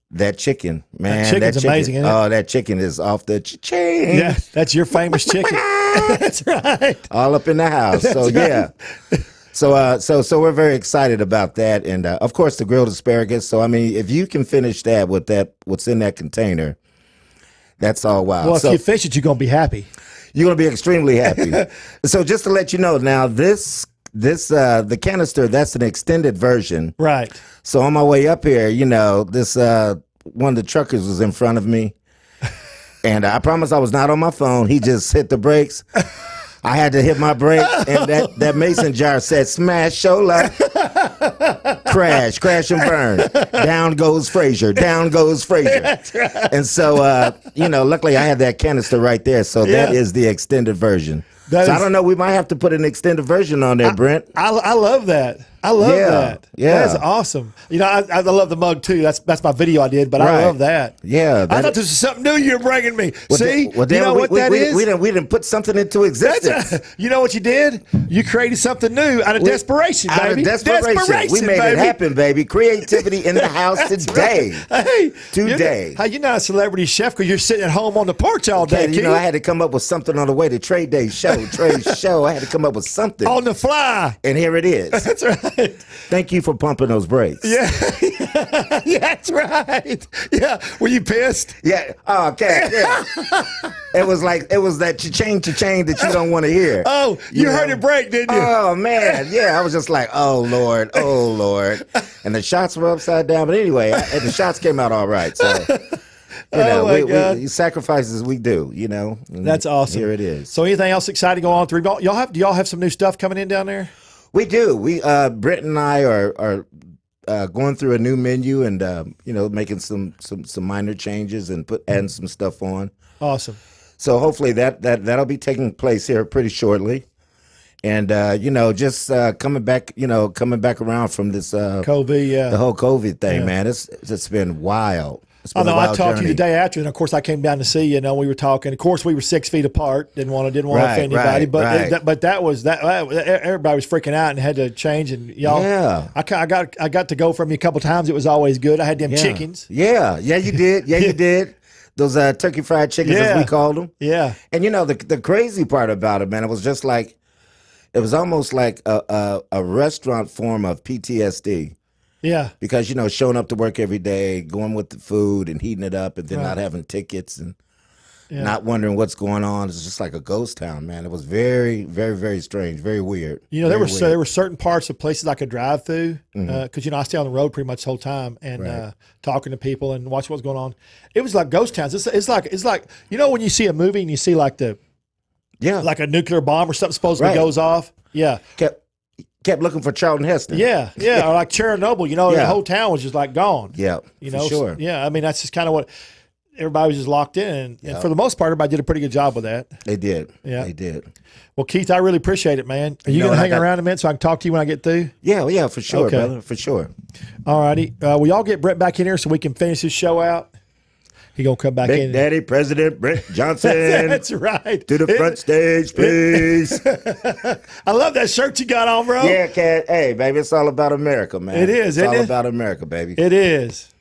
that chicken, man. That chicken's amazing, isn't it? Oh, that chicken is off the chain. Yeah, that's your famous chicken. That's right. All up in the house. So yeah. So we're very excited about that, and of course the grilled asparagus. So I mean, if you can finish that with what's in that container, that's all wow. Well, if you finish it, you're gonna be happy. You're gonna be extremely happy. So just to let you know, now the canister, that's an extended version. Right. So on my way up here, this one of the truckers was in front of me, and I promise I was not on my phone. He just hit the brakes. I had to hit my brake, and that mason jar said, smash, shola, crash and burn. Down goes Frazier. That's right. And so, luckily I had that canister right there. So that is the extended version. I don't know. We might have to put an extended version on there, Brent. I love that. I love that. Yeah. That's awesome. I love the mug too. That's my video I did, but I love that. Yeah. I thought this was something new you're bringing me. Well, See? Well, you know what that is? We didn't put something into existence. You know what you did? You created something new out of desperation, baby. Out of desperation. We made it happen, baby. Creativity in the house today. Right. Hey. Today. You're not a celebrity chef because you're sitting at home on the porch all day, Keith. I had to come up with something on the way to Trey's show. I had to come up with something. On the fly. And here it is. That's right. Thank you for pumping those brakes. Yeah, that's right. Yeah, were you pissed? Yeah. Oh, okay. Yeah. It was that cha-ching that you don't want to hear. Oh, you heard it break, didn't you? Oh man, yeah. I was just like, oh Lord, and the shots were upside down. But anyway, and the shots came out all right. So we sacrifices we do. And that's awesome. Here it is. So anything else exciting going on? Do y'all have some new stuff coming in down there? We do. We Brent and I are going through a new menu and making some minor changes and adding some stuff on. Awesome. So hopefully that'll be taking place here pretty shortly. And just coming back around from this COVID, the whole COVID thing, man. It's been wild. I know. I talked to you the day after, and of course I came down to see you. We were talking. Of course, we were 6 feet apart. Didn't want to offend anybody. But that was everybody was freaking out and had to change. And y'all, I got to go from you a couple times. It was always good. I had them chickens. Yeah, you did. Yeah, you did. Those turkey fried chickens, as we called them. Yeah. And the crazy part about it, man, it was just like it was almost like a restaurant form of PTSD. Yeah. Because, showing up to work every day, going with the food and heating it up and then not having tickets and not wondering what's going on. It's just like a ghost town, man. It was very, very, very strange, very weird. There were certain parts of places I could drive through because, I stay on the road pretty much the whole time and talking to people and watching what's going on. It was like ghost towns. It's like when you see a movie and you see like a nuclear bomb or something supposedly goes off. Yeah. Kept looking for Charlton Heston. Yeah, or like Chernobyl, the whole town was just like gone. Yeah, for sure. Yeah, I mean, that's just kind of what everybody was just locked in. And for the most part, everybody did a pretty good job with that. They did. Yeah. They did. Well, Keith, I really appreciate it, man. Are you going to hang around a minute so I can talk to you when I get through? Yeah, for sure, brother, for sure. All righty. Will y'all get Brent back in here so we can finish his show out? He gonna come back Big in. Daddy President Brent Johnson. That's right. To the front stage, please. I love that shirt you got on, bro. Yeah, cat. Hey, baby, it's all about America, man. It is. It's all about America, baby. It is.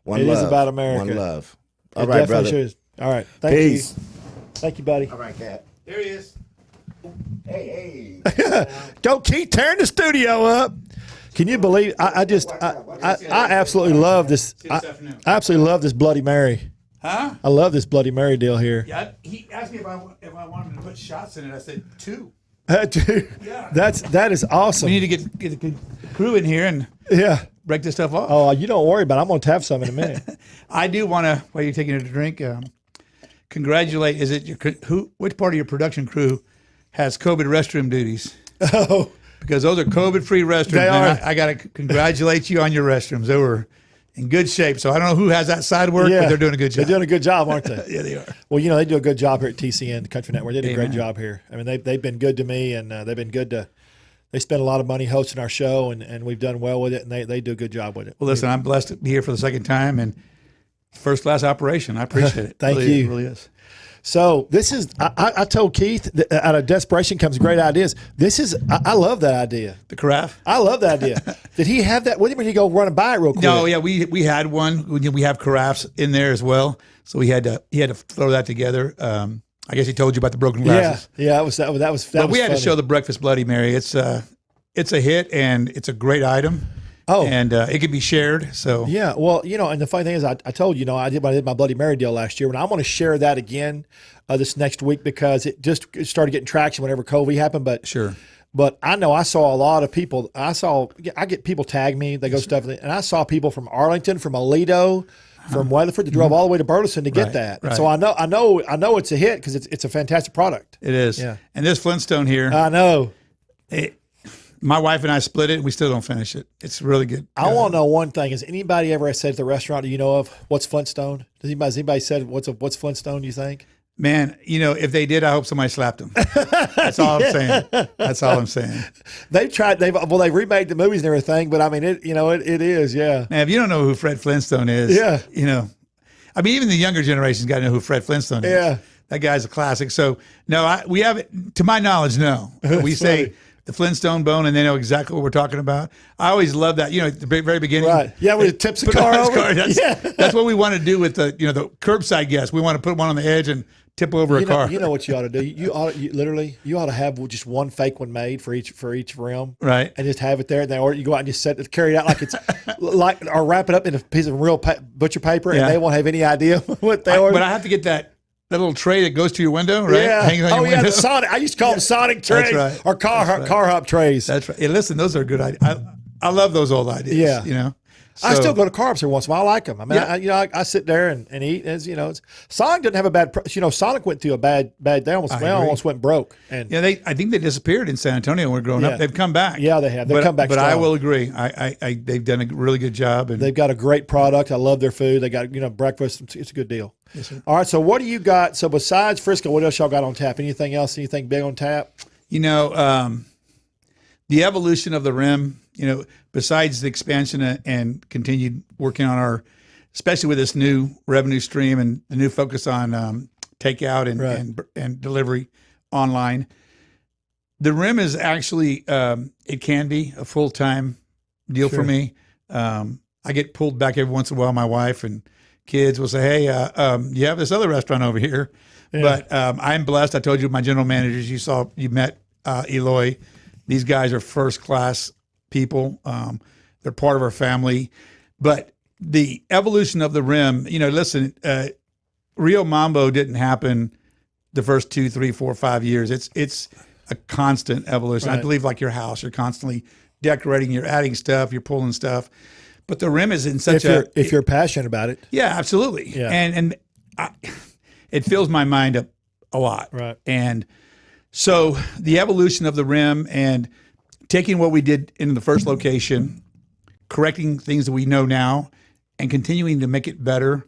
One love. It is about America. One love. All right, brother. Sure is. All right. Thank Peace. you. Thank you, buddy. All right, cat. There he is. Hey. Go, Keith. Tearing the studio up. Can you believe? I absolutely love this. I absolutely love this Bloody Mary. Huh? I love this Bloody Mary deal here. Yeah, he asked me if I wanted to put shots in it. I said 2. Dude, Yeah. that is awesome. We need to get a good crew in here and break this stuff off. Oh, you don't worry about it. I'm going to have some in a minute. I do want to, while you're taking a drink, congratulate. Is it which part of your production crew has COVID restroom duties? Oh, because those are COVID-free restrooms. They are. I got to congratulate you on your restrooms. They were in good shape. So I don't know who has that side work, but they're doing a good job. They're doing a good job, aren't they? Yeah, they are. Well, they do a good job here at TCN, the Country Network. They do a great job here. I mean, they've been good to me, and they've been good to. They spend a lot of money hosting our show, and we've done well with it, and they do a good job with it. Well, listen, I'm blessed to be here for the second time, and first-class operation. I appreciate it. Thank you. It really is. So this is, I told Keith that out of desperation comes great ideas. I love that idea. The carafe? I love that idea. Did he have that with him, or did he go run and buy it real quick? No, yeah, we had one. We have carafes in there as well, so he had to throw that together. I guess he told you about the broken glasses. Yeah, that was. But we had funny. to show the breakfast Bloody Mary. It's a hit and it's a great item. Oh, and it can be shared. So yeah, well, and the funny thing is, I told you, I did my Bloody Mary deal last year, and I'm going to share that again this next week because it just started getting traction whenever COVID happened. But sure. But I know I saw a lot of people. I get people tag me. They go stuff, and I saw people from Arlington, from Aledo, from Weatherford that drove all the way to Burleson to get that. Right. So I know it's a hit because it's a fantastic product. It is. Yeah. And this Flintstone here, I know. My wife and I split it. And we still don't finish it. It's really good. I want to know one thing. Has anybody ever said at the restaurant, do you know of what's Flintstone? Has anybody said what's Flintstone, do you think? Man, if they did, I hope somebody slapped them. That's all I'm saying. That's all I'm saying. They've remade the movies and everything, but I mean, it is, yeah. Man, if you don't know who Fred Flintstone is, I mean, even the younger generation's got to know who Fred Flintstone is. Yeah. That guy's a classic. So, no, we haven't, to my knowledge, no. We say the Flintstone bone, and they know exactly what we're talking about. I always love that. You know, at the very beginning, Right. Yeah, when it tips the put car on his over. That's what we want to do with the the curbside guests. We want to put one on the edge and tip over a car. You know what you ought to do? You ought to have just one fake one made for each rim, Right. and just have it there. And then, or you go out and just carry it out like it's or wrap it up in a piece of real butcher paper, Yeah. and they won't have any idea what they are. But I have to get that little tray that goes to your window, right? Yeah. Hangs on your window. The Sonic. I used to call them Sonic trays right. or car hop trays. That's right. Yeah, listen, those are good ideas. I love those old ideas. Yeah. You know. I So- still go to carbs every once in a while. I like them. I mean, Yeah. I sit there and eat. As you know, Sonic doesn't have a bad. Sonic went through a bad. They almost went broke. And Yeah, I think they disappeared in San Antonio when we were growing Yeah. up. They've come back. Yeah, they have. They've come back But I strong. will agree. They've done a really good job. And they've got a great product. I love their food. They got breakfast. It's a good deal. Yes, sir. All right. So what do you got? So besides Frisco, what else y'all got on tap? Anything else? Anything big on tap? The evolution of the rim. Besides the expansion and continued working on especially with this new revenue stream and the new focus on takeout and delivery online. The rim is actually it can be a full-time deal for me. I get pulled back every once in a while. My wife and kids will say, "Hey, you have this other restaurant over here," but I'm blessed. I told you my general managers. You met Eloy. These guys are first-class people. They're part of our family. But the evolution of the rim, listen, Rio Mambo didn't happen the first 2, 3, 4, 5 years. It's a constant evolution. Right. I believe like your house, you're constantly decorating, you're adding stuff, you're pulling stuff. But the rim is in such if you're passionate about it. Yeah, absolutely. Yeah. And it fills my mind up a lot. Right. And so the evolution of the rim and taking what we did in the first location, correcting things that we know now, and continuing to make it better.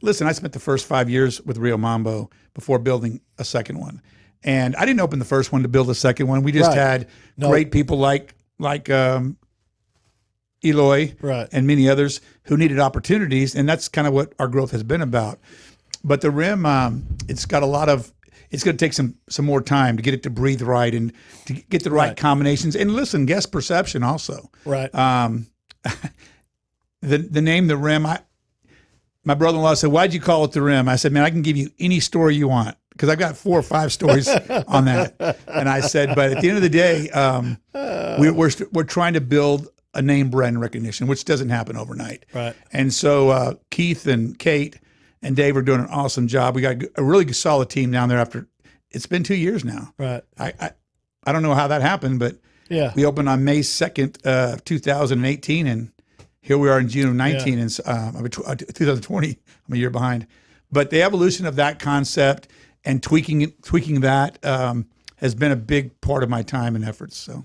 Listen, I spent the first 5 years with Rio Mambo before building a second one. And I didn't open the first one to build a second one. We just had great people like Eloy and many others who needed opportunities. And that's kind of what our growth has been about. But the rim, it's got a lot of, it's going to take some more time to get it to breathe right and to get the right combinations. And listen, guest perception also. Right. The name, the rim, my brother-in-law said, "Why'd you call it the rim?" I said, "Man, I can give you any story you want because I've got 4 or 5 stories on that." And I said, "But at the end of the day, we're trying to build a name brand recognition, which doesn't happen overnight." Right. And so Keith and Kate and Dave are doing an awesome job. We got a really solid team down there after it's been 2 years now. Right. I don't know how that happened, but we opened on May 2nd, 2018, and here we are in June of 19 and 2020. I'm a year behind, but the evolution of that concept and tweaking that has been a big part of my time and efforts. So,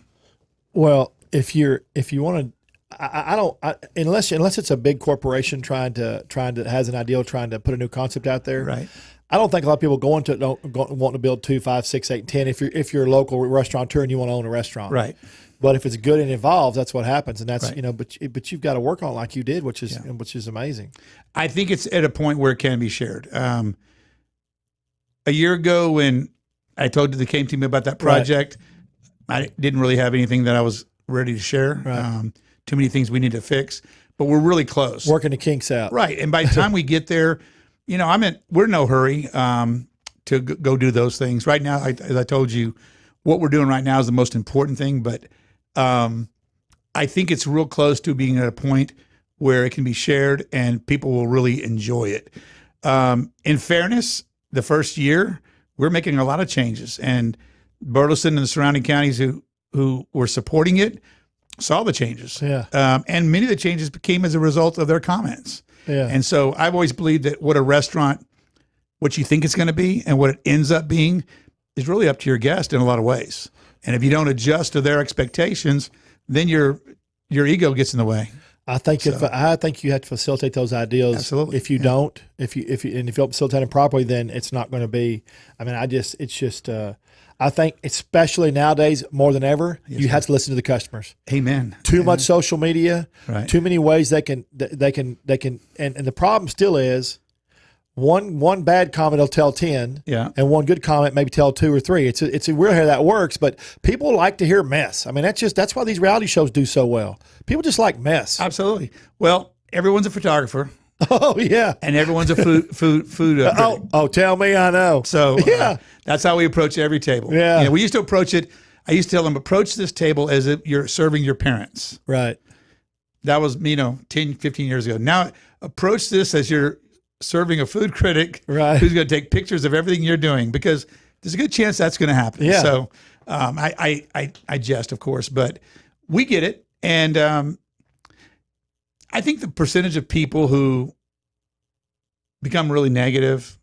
well, if you want to, unless it's a big corporation trying to has an ideal trying to put a new concept out there, right? I don't think a lot of people want to build 2, 5, 6, 8, 10. If you're a local restaurateur and you want to own a restaurant, right? But if it's good and involved, that's what happens, and that's But you've got to work on it like you did, which is amazing. I think it's at a point where it can be shared. A year ago, when I told you they came to me about that project, I didn't really have anything that I was ready to share. Right. Too many things we need to fix, but we're really close. Working the kinks out, right? And by the time we get there, we're in no hurry to go do those things right now. As I told you, what we're doing right now is the most important thing, but I think it's real close to being at a point where it can be shared and people will really enjoy it. In fairness, the first year we're making a lot of changes, and Burleson and the surrounding counties who were supporting it saw the changes. Yeah. And many of the changes came as a result of their comments. Yeah. And so I've always believed that what you think it's going to be and what it ends up being is really up to your guest in a lot of ways. And if you don't adjust to their expectations, then your ego gets in the way. I think you have to facilitate those ideas. Absolutely. If you don't, if you don't facilitate them properly, then it's not going to be. I mean, I think especially nowadays more than ever, you have to listen to the customers. Amen. Too much social media, right. Too many ways they can, and the problem still is one bad comment will tell 10, Yeah. and one good comment maybe tell 2 or 3. It's a weird how that works, but people like to hear mess. I mean, that's why these reality shows do so well. People just like mess. Absolutely. Well, everyone's a photographer. Oh yeah, And everyone's a food critic. oh, tell me I know. So yeah, that's how we approach every table. Yeah. You know, we used to approach it. I used to tell them, approach this table as if you're serving your parents. right. That was, 10, 15 years ago. Now approach this as you're serving a food critic Right. who's going to take pictures of everything you're doing, because there's a good chance that's going to happen. Yeah. So I jest, of course, but we get it. And I think the percentage of people who become really negative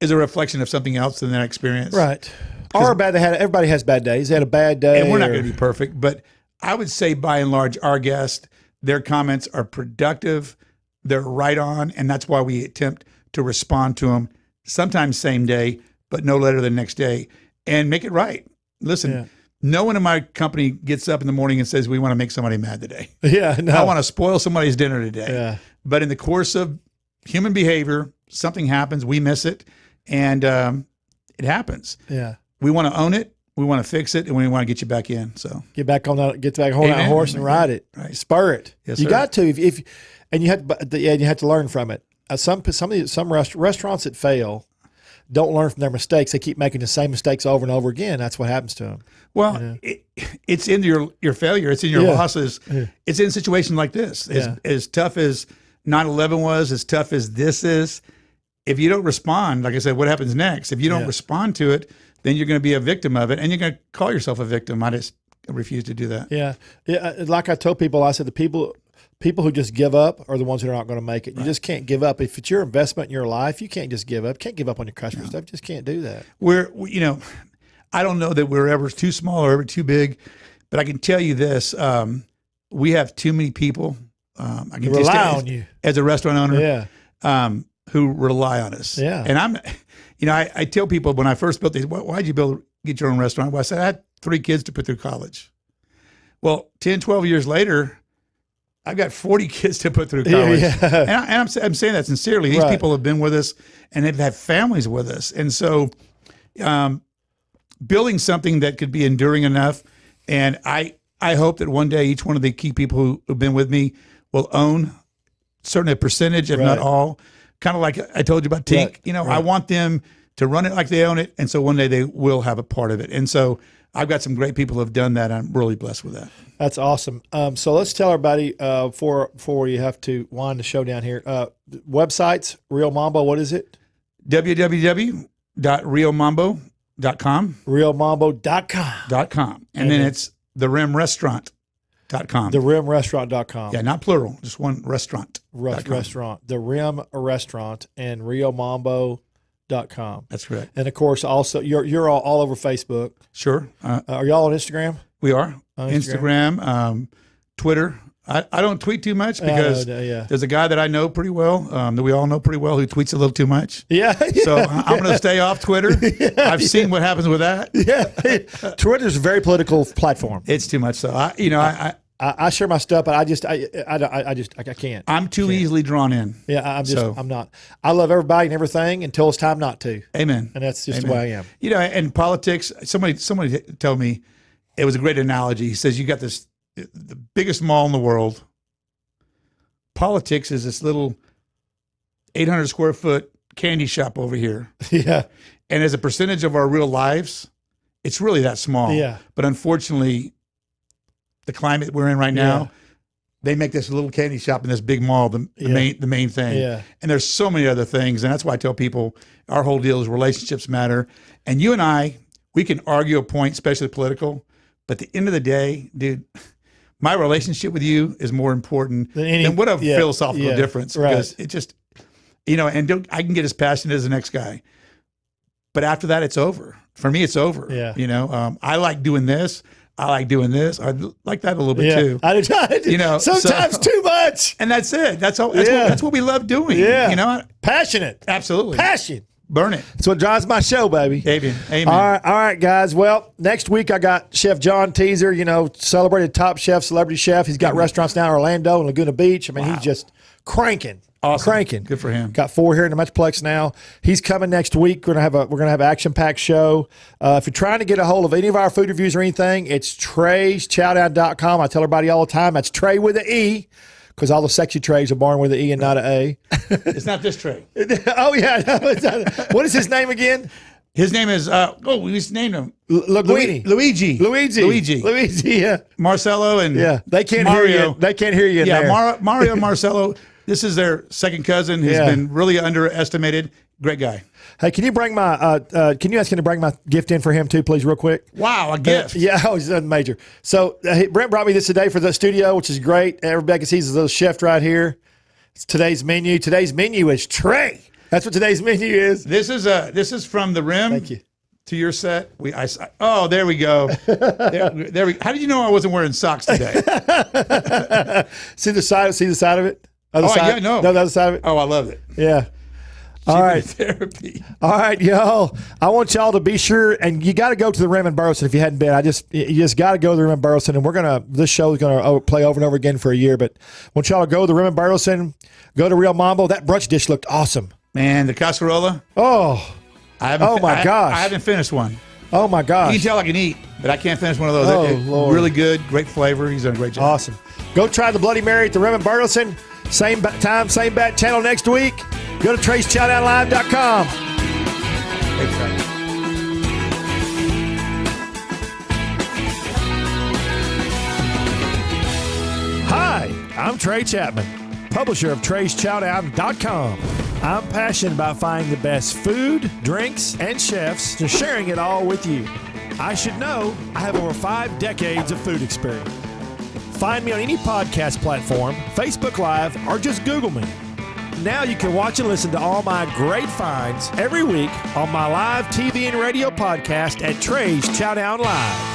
is a reflection of something else than their experience. Right. Or bad. Everybody has bad days. They had a bad day. And we're not going to be perfect, but I would say by and large, our guests, their comments are productive. They're right on. And that's why we attempt to respond to them sometimes same day, but no later than next day, and make it right. Listen, Yeah. no one in my company gets up in the morning and says, we want to make somebody mad today. Yeah. No. I want to spoil somebody's dinner today. Yeah. But in the course of human behavior, something happens, we miss it, and it happens. Yeah. We want to own it, we want to fix it, and we want to get you back in. So Get back on that horse and ride it. Right. Spur it. Yes, you sir. got to if and you have to learn from it. Some restaurants that fail don't learn from their mistakes. They keep making the same mistakes over and over again. That's what happens to them. well, it's in your failure, it's in your Yeah. losses. It's in situations like this. Yeah. As tough as 9/11 was, as tough as this is, if you don't respond, like I said, what happens next? If you don't Yeah. respond to it, then you're going to be a victim of it, and you're going to call yourself a victim. I just refuse to do that. Yeah. Yeah. Like I told people, I said the people who just give up are the ones that are not going to make it. You just can't give up. If it's your investment in your life, you can't just give up. Can't give up on your customer stuff. You just can't do that. I don't know that we're ever too small or ever too big, but I can tell you this: we have too many people. I can Rely on you as a restaurant owner. Yeah. Who rely on us. Yeah. And I tell people when I first built these, why'd you get your own restaurant? Well, I said, I had 3 kids to put through college. Well, 10, 12 years later, I've got 40 kids to put through college. Yeah. And I'm saying that sincerely. These Right. people have been with us and they've had families with us. And so building something that could be enduring enough. And I hope that one day each one of the key people who've been with me will own certainly a percentage, if not Right. all. Kind of like I told you about Tink. Right. I want them to run it like they own it. And so one day they will have a part of it. And so I've got some great people who have done that. I'm really blessed with that. That's awesome. So let's tell everybody before you have to wind the show down here. Websites, Real Mambo, what is it? www.riomambo.com. RealMambo.com. And then it's therimrestaurant.com. TheRimRestaurant.com. Yeah, not plural, just one restaurant. Restaurant. The Rim Restaurant and RealMambo.com. That's correct. And of course, also you're all over Facebook. Sure. Are y'all on Instagram? We are. On Instagram, Twitter. I don't tweet too much because yeah. there's a guy that I know pretty well, that we all know pretty well, who tweets a little too much. Yeah. So I'm going to stay off Twitter. I've seen what happens with that. Yeah. Twitter's a very political platform. It's too much. So I share my stuff, but I can't. I'm too easily drawn in. Yeah, I'm not. I love everybody and everything until it's time not to. Amen. And that's just Amen. the way I am. And politics, somebody told me, it was a great analogy. He says, you got the biggest mall in the world. Politics is this little 800 square foot candy shop over here. Yeah. And as a percentage of our real lives, it's really that small. Yeah. But unfortunately, the climate we're in right now, Yeah. they make this little candy shop in this big mall the main thing. Yeah. And there's so many other things. And that's why I tell people our whole deal is relationships matter. And you and I, we can argue a point, especially political. But at the end of the day, dude, my relationship with you is more important than what a philosophical difference. Right. Because it just, and I can get as passionate as the next guy. But after that, it's over. For me, it's over. Yeah. I like doing this. I like doing this. I like that a little bit too. I do. Sometimes too much. And that's it. That's all. That's what we love doing. Yeah. Passionate. Absolutely. Passion. Burn it. That's what drives my show, baby. Amen. All right, guys. Well, next week I got Chef John Teaser, celebrated top chef, celebrity chef. He's got restaurants now in Orlando and Laguna Beach. I mean, he's just cranking. Awesome. Cranking. Good for him. Got 4 here in the Metroplex now. He's coming next week. We're gonna have an action-packed show. If you're trying to get a hold of any of our food reviews or anything, it's Trey'sChowdown.com. I tell everybody all the time, that's Trey with an E, because all the sexy Treys are born with an E and not an A. It's not this Trey. Oh, yeah. No, it's not. What is his name again? His name is, we just named him. Luigi. Luigi, yeah. Marcelo and Yeah. They can't Mario. hear you. They can't hear you in Yeah, there. Mario and Marcelo. This is their second cousin who's Yeah. been really underestimated. Great guy. Hey, can you bring my can you ask him to bring my gift in for him too, please, real quick? Wow, a gift. Yeah, oh, he's major. So Brent brought me this today for the studio, which is great. Everybody can see his little chef right here. It's today's menu. Today's menu is Trey. That's what today's menu is. This is from the rim. Thank you. To your set. Oh, there we go. There we. How did you know I wasn't wearing socks today? See the side of it? Other side? Yeah, no. No, the other side of it? Oh, I love it. Yeah. All right. Therapy. All right, y'all. I want y'all to be sure, and you got to go to the Rim and Burleson if you hadn't been. You just got to go to the Rim and Burleson, and this show is gonna play over and over again for a year. But I want y'all to go to the Rim and Burleson, go to Rio Mambo. That brunch dish looked awesome. Man, the casserola. Oh, gosh. gosh. I haven't finished one. Oh my You gosh. can tell I can eat, but I can't finish one of those. Oh, It's Lord. really good, great flavor. He's done a great job. Awesome. Go try the Bloody Mary at the Rim and Burleson. Same time, same bat channel next week. Go to Trey'sChowdownLive.com. Thanks, guys. Hi, I'm Trey Chapman, publisher of Trey'sChowdown.com. I'm passionate about finding the best food, drinks, and chefs and sharing it all with you. I should know I have over 5 decades of food experience. Find me on any podcast platform, Facebook Live, or just Google me. Now you can watch and listen to all my great finds every week on my live TV and radio podcast at Trey's Chowdown Live.